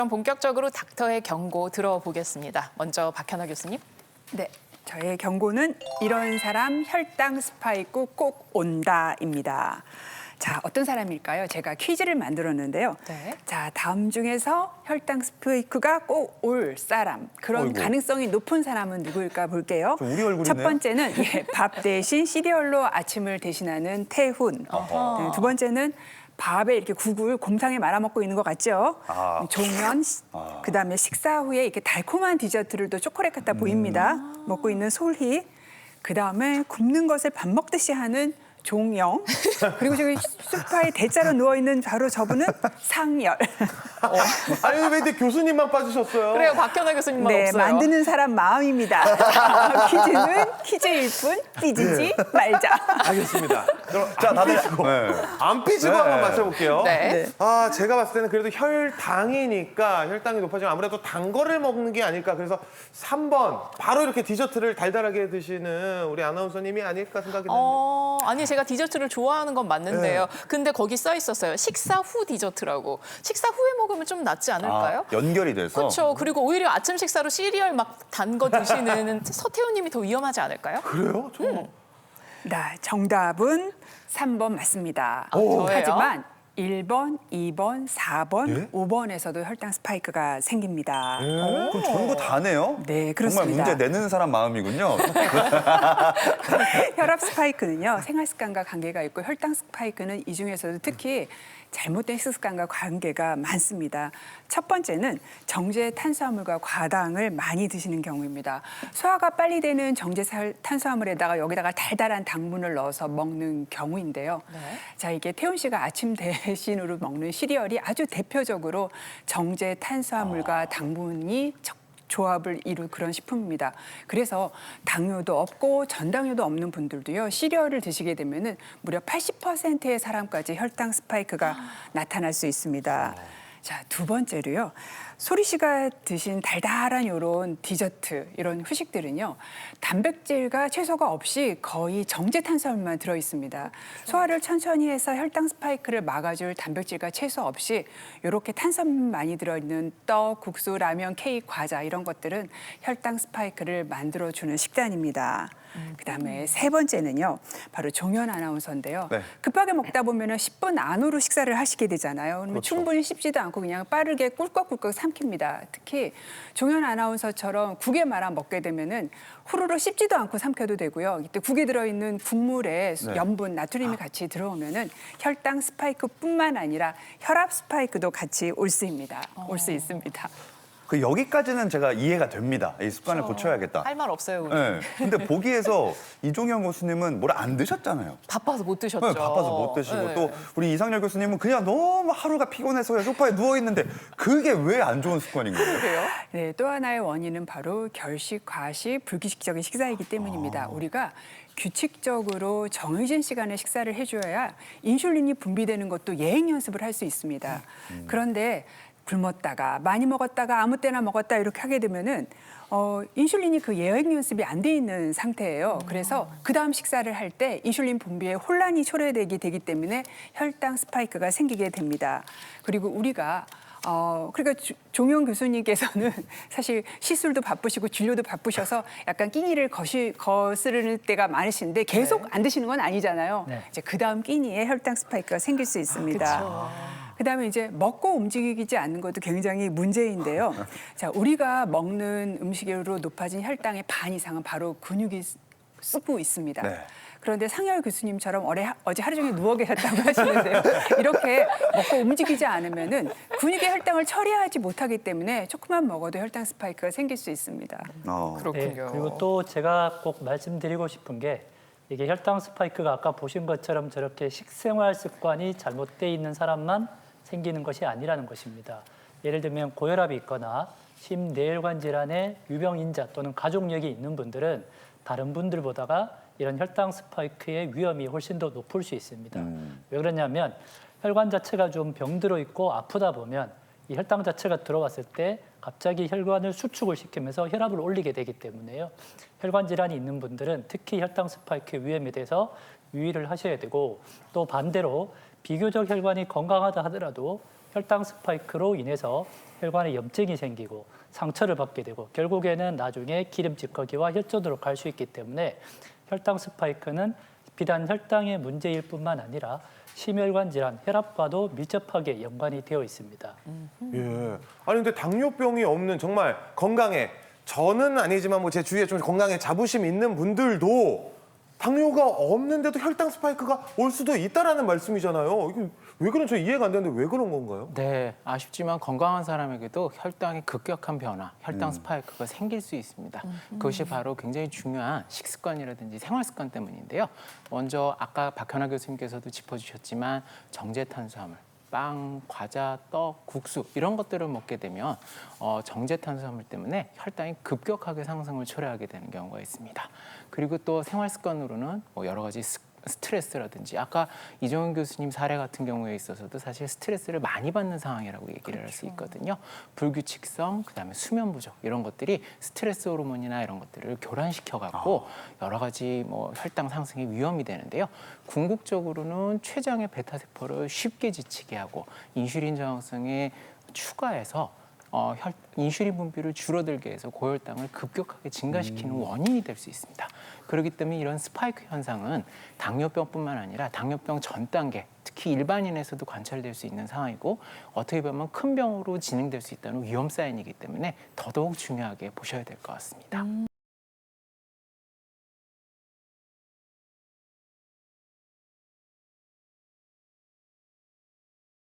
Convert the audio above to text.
그럼 본격적으로 닥터의 경고 들어보겠습니다. 먼저 박현아 교수님. 네, 저의 경고는 이런 사람 혈당 스파이크 꼭 온다입니다. 자, 어떤 사람일까요? 제가 퀴즈를 만들었는데요. 네. 자, 다음 중에서 혈당 스파이크가 꼭 올 사람, 그런 어이구. 가능성이 높은 사람은 누구일까 볼게요. 좀 우리 얼굴이네요. 첫 번째는 밥 대신 시리얼로 아침을 대신하는 태훈. 어허. 네, 두 번째는 밥에 이렇게 국을 곰탕에 말아 먹고 있는 것 같죠? 아. 종현, 그다음에 식사 후에 이렇게 달콤한 디저트를 또 초콜릿 같아 보입니다. 먹고 있는 솔희. 그다음에 굽는 것을 밥 먹듯이 하는 종영. 그리고 저기 소파에 대자로 누워 있는 바로 저분은 상열. 아니 왜 근데 교수님만 빠지셨어요? 그래요, 박현아 교수님만 네, 없어요. 만드는 사람 마음입니다. 퀴즈는 퀴즈일 뿐 삐지지 말자. 알겠습니다. 그럼 자, 다들 안 삐지고 네. 한번 맞춰볼게요. 네. 아, 제가 봤을 때는 그래도 혈당이니까 혈당이 높아지면 아무래도 단 거를 먹는 게 아닐까. 그래서 3번 바로 이렇게 디저트를 달달하게 드시는 우리 아나운서님이 아닐까 생각이 드는데. 아니 제가 디저트를 좋아하는 건 맞는데요. 근데 거기 써 있었어요. 식사 후 디저트라고. 식사 후에 먹으면 좀 낫지 않을까요? 연결이 돼서. 그렇죠. 그리고 오히려 아침 식사로 시리얼 막 단 거 드시는 서태훈님이 더 위험하지 않을까요? 그래요? 저 네, 정답은 3번 맞습니다. 저예요? 하지만 1번, 2번, 4번, 예? 5번에서도 혈당 스파이크가 생깁니다. 그럼 전부 다네요? 네, 정말 그렇습니다. 문제 내는 사람 마음이군요. 혈압 스파이크는요, 생활 습관과 관계가 있고 혈당 스파이크는 이 중에서도 특히 잘못된 식습관과 관계가 많습니다. 첫 번째는 정제 탄수화물과 과당을 많이 드시는 경우입니다. 소화가 빨리 되는 정제 탄수화물에다가 여기다가 달달한 당분을 넣어서 먹는 경우인데요. 네. 자, 이게 태훈 씨가 아침 대신으로 먹는 시리얼이 아주 대표적으로 정제 탄수화물과 당분이 조합을 이룰 그런 식품입니다. 그래서 당뇨도 없고 전당뇨도 없는 분들도요, 시리얼을 드시게 되면은 무려 80%의 사람까지 혈당 스파이크가 나타날 수 있습니다. 자, 두 번째로요. 소리 씨가 드신 달달한 이런 디저트, 이런 후식들은요, 단백질과 채소가 없이 거의 정제 탄수화물만 들어 있습니다. 소화를 천천히 해서 혈당 스파이크를 막아줄 단백질과 채소 없이 이렇게 탄수화물 많이 들어있는 떡, 국수, 라면, 케이크, 과자 이런 것들은 혈당 스파이크를 만들어주는 식단입니다. 그다음에 세 번째는요, 바로 종현 아나운서인데요. 네. 급하게 먹다 보면은 10분 안으로 식사를 하시게 되잖아요. 그러면 그렇죠. 충분히 씹지도 않고 그냥 빠르게 꿀꺽꿀꺽 삼킵니다. 특히 종현 아나운서처럼 국에 말아 먹게 되면은 후루룩 씹지도 않고 삼켜도 되고요. 이때 국에 들어있는 국물에 네. 염분, 나트륨이 같이 들어오면은 혈당 스파이크뿐만 아니라 혈압 스파이크도 같이 올 수 있습니다. 올 수 있습니다. 그 여기까지는 제가 이해가 됩니다. 이 습관을 고쳐야겠다. 할 말 없어요, 우리. 네. 근데 보기에서 이종현 교수님은 뭘 안 드셨잖아요. 바빠서 못 드셨죠. 네, 바빠서 못 드시고 네. 또 우리 이상열 교수님은 그냥 너무 하루가 피곤해서 그냥 소파에 누워 있는데 그게 왜 안 좋은 습관인 거예요? 그래요? 네, 또 하나의 원인은 바로 결식, 과식, 불규칙적인 식사이기 때문입니다. 우리가 규칙적으로 정해진 시간에 식사를 해줘야 인슐린이 분비되는 것도 예행 연습을 할 수 있습니다. 그런데 굶었다가 많이 먹었다가 아무 때나 먹었다 이렇게 하게 되면은 인슐린이 그 예행 연습이 안 돼 있는 상태예요. 그래서 그 다음 식사를 할 때 인슐린 분비에 혼란이 초래되게 되기 때문에 혈당 스파이크가 생기게 됩니다. 그리고 우리가 그러니까 종현 교수님께서는 사실 시술도 바쁘시고 진료도 바쁘셔서 약간 끼니를 거스르는 때가 많으신데 계속 안 드시는 건 아니잖아요. 이제 그 다음 끼니에 혈당 스파이크가 생길 수 있습니다. 그다음에 이제 먹고 움직이지 않는 것도 굉장히 문제인데요. 자, 우리가 먹는 음식으로 높아진 혈당의 반 이상은 바로 근육이 쓰고 있습니다. 네. 그런데 상열 교수님처럼 어제 하루 종일 누워 계셨다고 하시는데요. 이렇게 먹고 움직이지 않으면은 근육의 혈당을 처리하지 못하기 때문에 조금만 먹어도 혈당 스파이크가 생길 수 있습니다. 그렇군요. 네, 그리고 또 제가 꼭 말씀드리고 싶은 게 이게 혈당 스파이크가 아까 보신 것처럼 저렇게 식생활 습관이 잘못돼 있는 사람만 생기는 것이 아니라는 것입니다. 예를 들면 고혈압이 있거나 심뇌혈관 질환의 유병인자 또는 가족력이 있는 분들은 다른 분들보다가 이런 혈당 스파이크의 위험이 훨씬 더 높을 수 있습니다. 왜 그러냐면 혈관 자체가 좀 병들어 있고 아프다 보면 이 혈당 자체가 들어왔을 때 갑자기 혈관을 수축을 시키면서 혈압을 올리게 되기 때문에요. 혈관 질환이 있는 분들은 특히 혈당 스파이크의 위험에 대해서 유의를 하셔야 되고, 또 반대로 비교적 혈관이 건강하다 하더라도 혈당 스파이크로 인해서 혈관에 염증이 생기고 상처를 받게 되고 결국에는 나중에 기름직하기와 혈전으로 갈 수 있기 때문에 혈당 스파이크는 비단 혈당의 문제일 뿐만 아니라 심혈관 질환, 혈압과도 밀접하게 연관이 되어 있습니다. 예. 아니 근데 당뇨병이 없는 정말 건강에 저는 아니지만 뭐 제 주위에 좀 건강에 자부심 있는 분들도 당뇨가 없는데도 혈당 스파이크가 올 수도 있다라는 말씀이잖아요. 이게 왜 그런 저 이해가 안 되는데 왜 그런 건가요? 네, 아쉽지만 건강한 사람에게도 혈당의 급격한 변화, 혈당 스파이크가 생길 수 있습니다. 그것이 바로 굉장히 중요한 식습관이라든지 생활 습관 때문인데요. 먼저 아까 박현아 교수님께서도 짚어주셨지만 정제 탄수화물, 빵, 과자, 떡, 국수 이런 것들을 먹게 되면 정제 탄수화물 때문에 혈당이 급격하게 상승을 초래하게 되는 경우가 있습니다. 그리고 또 생활 습관으로는 뭐 여러 가지 스트레스라든지 아까 이종훈 교수님 사례 같은 경우에 있어서도 사실 스트레스를 많이 받는 상황이라고 얘기를 할 수 있거든요. 불규칙성, 그다음에 수면 부족 이런 것들이 스트레스 호르몬이나 이런 것들을 교란시켜 갖고 여러 가지 뭐 혈당 상승의 위험이 되는데요. 궁극적으로는 췌장의 베타 세포를 쉽게 지치게 하고 인슐린 저항성에 추가해서 인슐린 분비를 줄어들게 해서 고혈당을 급격하게 증가시키는 원인이 될 수 있습니다. 그렇기 때문에 이런 스파이크 현상은 당뇨병뿐만 아니라 당뇨병 전 단계, 특히 일반인에서도 관찰될 수 있는 상황이고 어떻게 보면 큰 병으로 진행될 수 있다는 위험 사인이기 때문에 더더욱 중요하게 보셔야 될 것 같습니다.